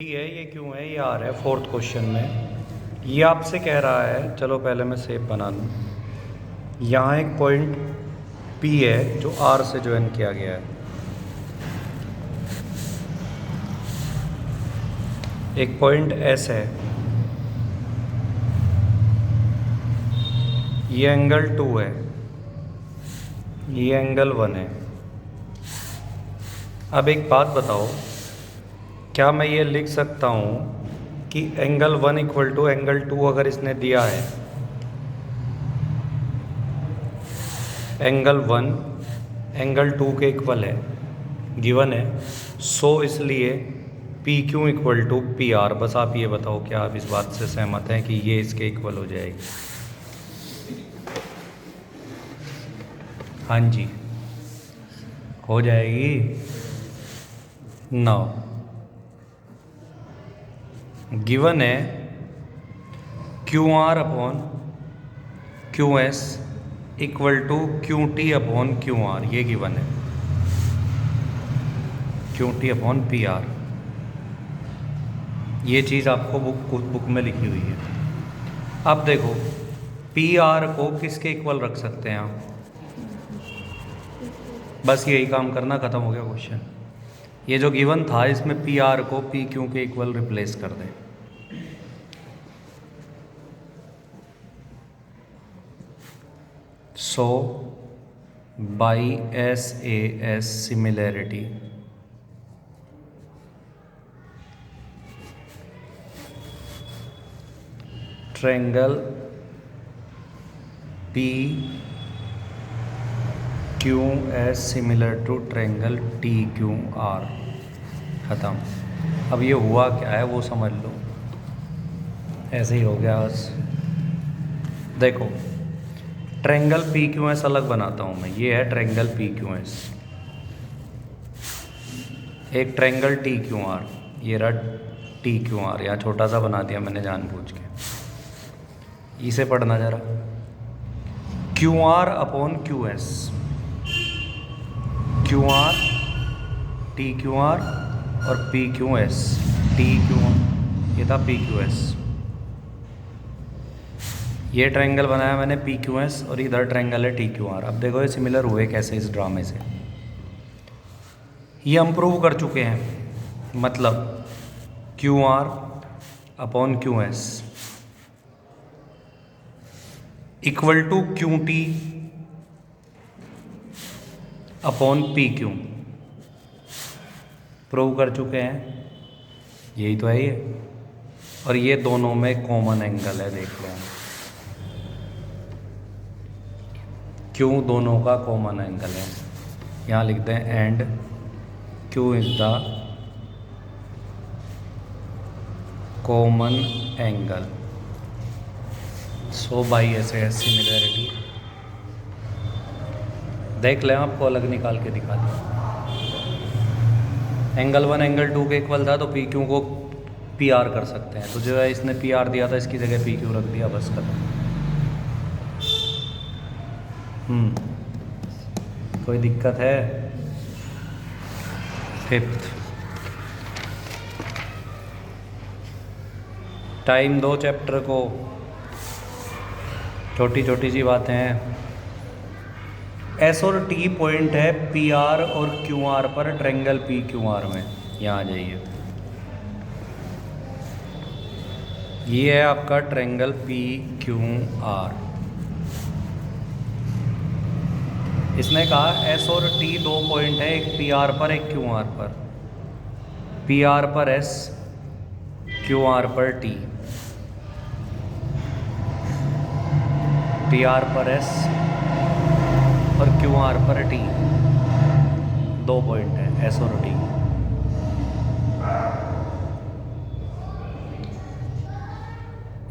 है ये क्यों है, ये आ रहा है फोर्थ क्वेश्चन में। ये आपसे कह रहा है, चलो पहले मैं शेप बना लूँ। यहाँ एक पॉइंट P है जो R से ज्वाइन किया गया है। एक पॉइंट S है, ये एंगल 2 है, ये एंगल 1 है। अब एक बात बताओ, क्या मैं ये लिख सकता हूँ कि एंगल 1 इक्वल टू एंगल 2 अगर इसने दिया है, एंगल 1 एंगल 2 के इक्वल है, गिवन है, सो इसलिए P Q equal to P R. बस आप ये बताओ क्या आप इस बात से सहमत हैं कि ये इसके इक्वल हो जाएगी? हाँ जी, हो जाएगी। नाउ गिवन है Q R upon Q S equal to Q T upon Q R, ये गिवन है, Q T upon P R. ये चीज़ आपको बुक में लिखी हुई है। अब देखो, पी आर को किसके इक्वल रख सकते हैं आप? बस यही काम करना, ख़त्म हो गया क्वेश्चन। ये जो गिवन था इसमें पी आर को पी क्यू के इक्वल रिप्लेस कर दें। So by S A S similarity triangle P Q S similar to triangle T Q R. ख़त्म। अब ये हुआ क्या है वो समझ लो, ऐसे ही हो गया बस। देखो, ट्रायंगल पी क्यू एस अलग बनाता हूँ मैं। ये है ट्रायंगल पी क्यू एस, एक ट्रायंगल टी क्यू आर, ये रहा टी क्यू आर। यहाँ छोटा सा बना दिया मैंने जानबूझ के। इसे पढ़ना जरा, Q R upon Q S, Q R T Q R और P Q S, T Q R, ये था पी क्यू एस। ये ट्रायंगल बनाया मैंने पी क्यू एस और इधर ट्रायंगल है टी क्यू आर। अब देखो ये सिमिलर हुए कैसे इस ड्रामे से। ये हम प्रूव कर चुके हैं, मतलब Q R upon Q S equal to Q T upon P Q, prove कर चुके हैं। यही तो है ये, और ये दोनों में कॉमन एंगल है, देख लो। क्यों दोनों का कॉमन एंगल है, यहाँ लिखते हैं and Q is the common angle. So by S S similarity, देख लें, आपको अलग निकाल के दिखा दिया। एंगल 1 एंगल 2 के इक्वल था तो पी क्यू को पी आर कर सकते हैं। तो जो है इसने पी आर दिया था, इसकी जगह पी क्यू रख दिया, बस खत्म। कोई दिक्कत है? फिफ्थ, टाइम दो चैप्टर को, छोटी छोटी सी बातें हैं। एस और टी पॉइंट है पी आर और क्यू आर पर ट्रायंगल पी क्यू आर में। यहाँ आ जाइए, ये है आपका ट्रायंगल पी क्यू आर। इसने कहा एस और टी दो पॉइंट है, एक पी आर पर एक क्यू आर पर। पी आर पर एस, क्यू आर पर टी। पी आर पर एस और क्यू आर पर टी, दो पॉइंट है एस और टी।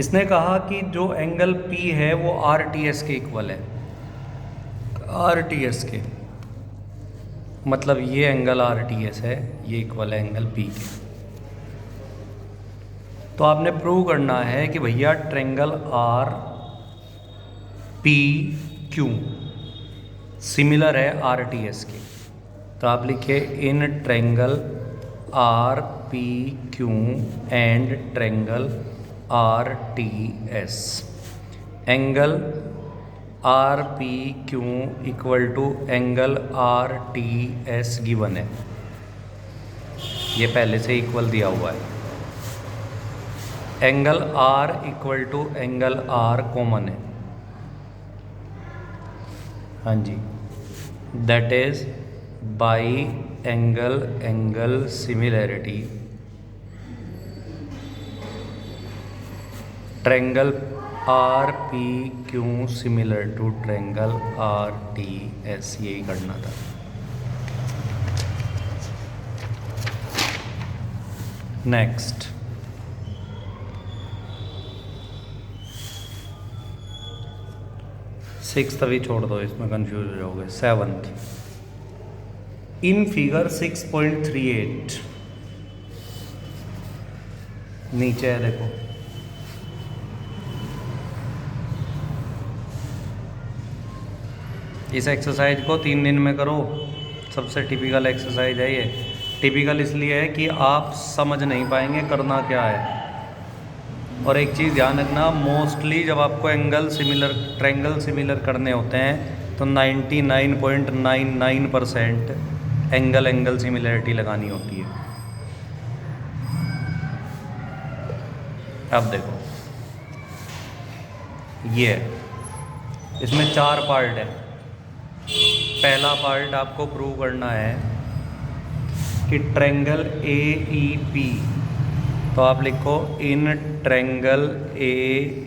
इसने कहा कि जो एंगल पी है वो आर टी एस के इक्वल है। आर टी एस के मतलब ये एंगल आर टी एस है, ये इक्वल है एंगल पी के। तो आपने प्रूव करना है कि भैया triangle R P Q similar है आर टी एस के। तो आप लिखिए in triangle R P Q and triangle R T S. Angle R P Q equal to angle R T S given है, ये पहले से इक्वल दिया हुआ है। Angle R equal to angle R common है, हाँ जी, that is by angle angle similarity triangle R P Q similar to triangle R T S, यही करना था। नेक्स्ट, सिक्स्थ अभी छोड़ दो, इसमें कंफ्यूज हो जाओगे। सेवंथ, इन फिगर 6.38 नीचे है देखो, इस एक्सरसाइज को 3 दिन में करो, सबसे टिपिकल एक्सरसाइज है ये। टिपिकल इसलिए है कि आप समझ नहीं पाएंगे करना क्या है। और एक चीज़ ध्यान रखना, मोस्टली जब आपको एंगल सिमिलर ट्रायंगल सिमिलर करने होते हैं तो 99.99% एंगल एंगल सिमिलरिटी लगानी होती है। अब देखो ये है, इसमें 4 पार्ट है। पहला पार्ट आपको प्रूव करना है कि ट्रायंगल ए ई पी, तो आप लिखो इन triangle A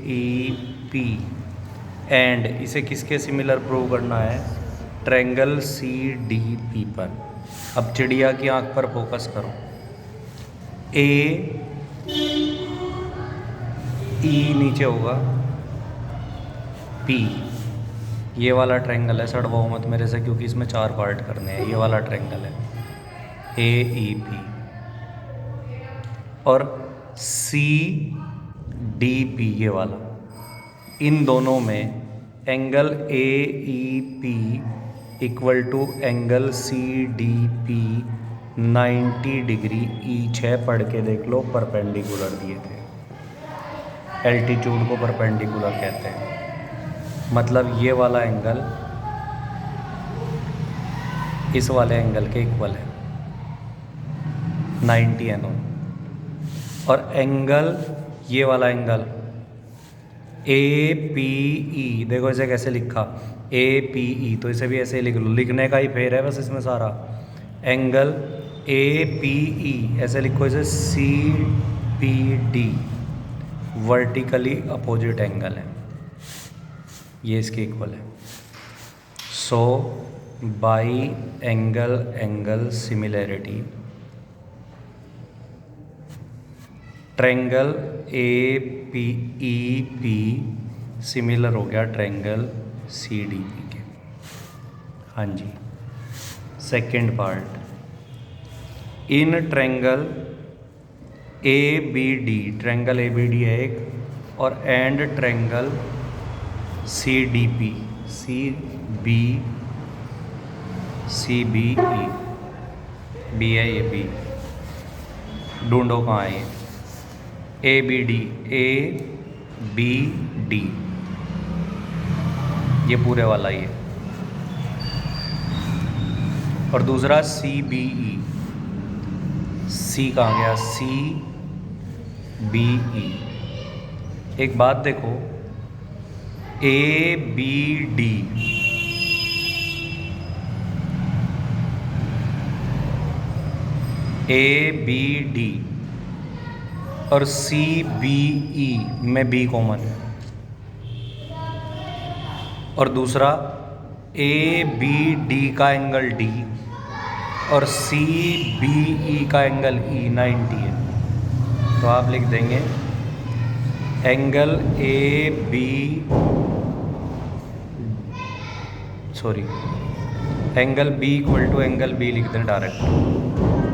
E P and, इसे किसके सिमिलर प्रूव करना है? ट्रायंगल सी डी पी पर। अब चिड़िया की आंख पर फोकस करो। ए ई नीचे होगा, पी ये वाला ट्रायंगल है, सड़वाओ मत मेरे से क्योंकि इसमें 4 पार्ट करने हैं। ये वाला ट्रायंगल है ए ई पी, और सी डी पी ये वाला, इन दोनों में angle A E P equal to angle C D P 90 degree each है। पढ़ के देख लो, परपेंडिकुलर दिए थे, एल्टीट्यूड को परपेंडिकुलर कहते हैं। मतलब ये वाला एंगल इस वाले एंगल के इक्वल है, 90 है दोनों। और एंगल ये वाला एंगल ए पी ई, देखो इसे कैसे लिखा, ए पी ई, तो इसे भी ऐसे ही लिख लो, लिखने का ही फेर है बस इसमें सारा। एंगल ए पी ई ऐसे लिखो, इसे C P D, vertically opposite angle है, ये इसके इक्वल है। So by angle angle similarity triangle A P E P similar हो गया ट्रायंगल सी डी पी के। हाँ जी, second part, in triangle A B D, triangle A B D है एक, और and triangle C D P, C B E, B है ये, बी ढूंढो कहाँ है ये, A B D, A B D, ये पूरे वाला ये। और दूसरा सी बी ई, सी कहाँ गया, सी बी ई। एक बात देखो, A B D, A B D और सी बी ई में बी कॉमन है, और दूसरा ए बी डी का एंगल डी और सी बी ई का एंगल ई 90 है। तो आप लिख देंगे angle A B, sorry angle B equal to angle B लिख दें डायरेक्ट,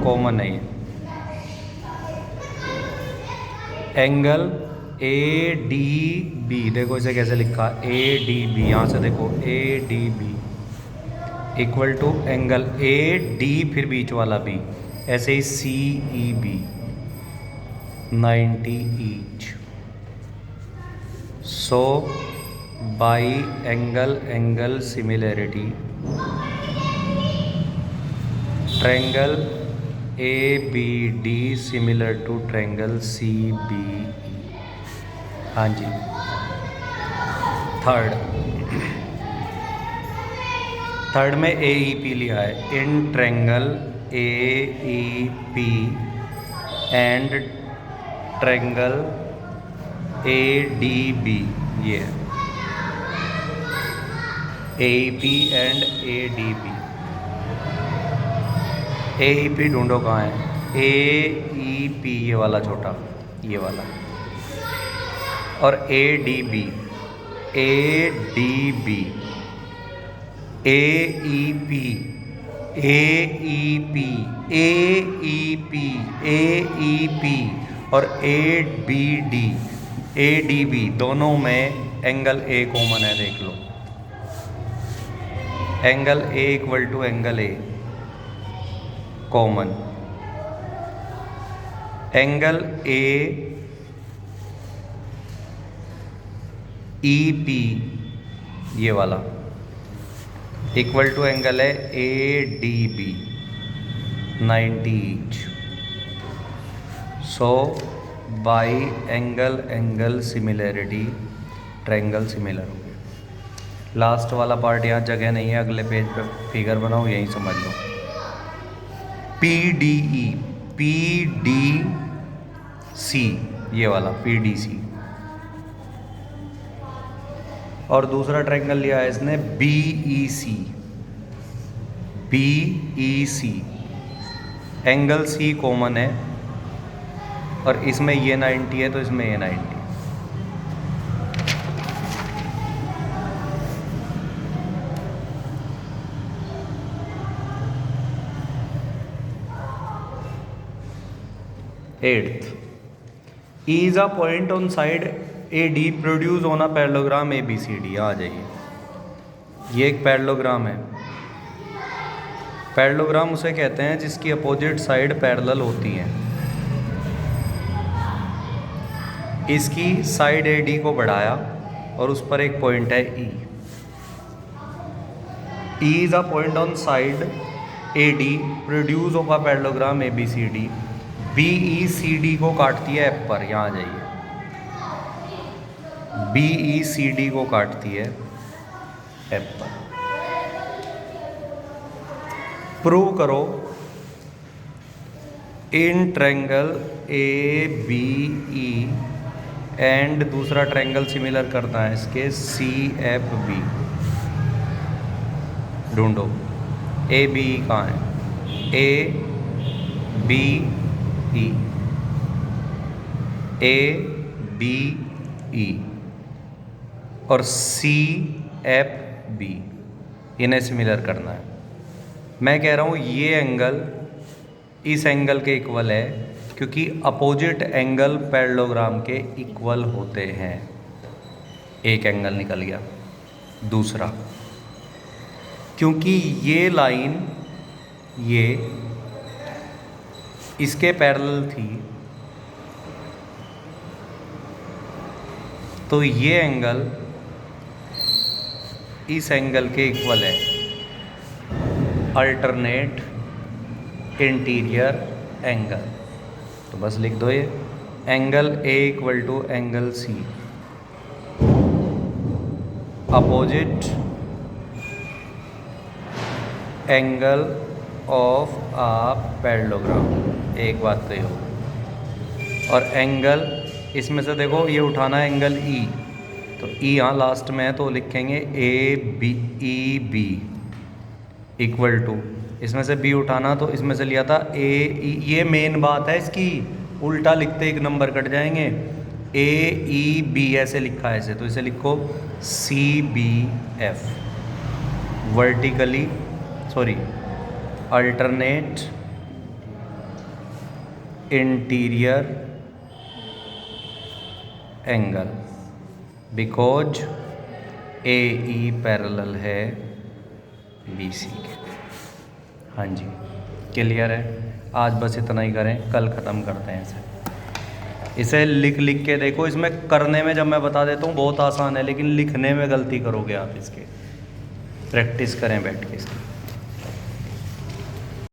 कॉमन है ये। एंगल ए डी बी, देखो इसे कैसे लिखा, ए डी बी, यहाँ से देखो A D B equal to angle A D फिर बीच वाला बी, ऐसे ही C E B 90 each. So by angle similarity, triangle ABD similar to triangle CBE. हाँ जी. थर्ड में AEP लिया है. In triangle AEP and triangle ADB, ये AEP एंड ADB. AEP ढूंढो कहाँ है. AEP ये वाला छोटा, ये वाला, और ADB AEP AEP और ADB दोनों में एंगल A कॉमन है. देख लो, angle A equal to angle A common. Angle AEP ये वाला इक्वल टू एंगल है ADB 90 each. So by angle similarity triangle similar हो गया. लास्ट वाला पार्ट यहाँ जगह नहीं है, अगले पेज पे फिगर बनाओ, यही समझ लो. PDC ये वाला PDC, और दूसरा ट्रायंगल लिया है इसने BEC. एंगल C कॉमन है, और इसमें ये 90 है तो इसमें ये 90. Eighth, E is a point on side AD produce on a parallelogram ABCD. आ जाइए, ये एक पैरेललोग्राम है. पैरेललोग्राम उसे कहते हैं जिसकी अपोजिट साइड पैरेलल होती हैं. इसकी साइड AD को बढ़ाया और उस पर एक पॉइंट है E. E is a point on side AD produce of a parallelogram ABCD. BECD को काटती है F पर. यहाँ आ जाइए, BECD को काटती है F पर. प्रूव करो इन ट्रायंगल ABE एंड दूसरा ट्रायंगल सिमिलर करना है इसके CFB. ढूंढो ABE कहाँ है. ABE और CFB, इन्हें सिमिलर करना है. मैं कह रहा हूँ ये एंगल इस एंगल के इक्वल है, क्योंकि अपोजिट एंगल पैरेललोग्राम के इक्वल होते हैं. एक एंगल निकल गया. दूसरा, क्योंकि ये लाइन ये इसके पैरेलल थी, तो ये एंगल इस एंगल के इक्वल है. Alternate interior angle. तो बस लिख दो ये angle A equal to angle C. Opposite angle of a parallelogram. एक बात तो ये हो. और एंगल इसमें से देखो, ये उठाना है एंगल E, तो E यहाँ लास्ट में है तो लिखेंगे ABEB इक्वल टू, इसमें से B उठाना तो इसमें से लिया था AE. ये मेन बात है इसकी, उल्टा लिखते एक नंबर कट जाएंगे. AEB ऐसे लिखा है इसे, तो इसे लिखो CBF. Vertically alternate interior angle, because AE parallel है BC के. हाँ जी, क्लियर है. आज बस इतना ही करें, कल ख़त्म करते हैं इसे. इसे लिख लिख के देखो, इसमें करने में जब मैं बता देता हूँ बहुत आसान है, लेकिन लिखने में गलती करोगे आप इसके। प्रैक्टिस करें बैठ के इसकी।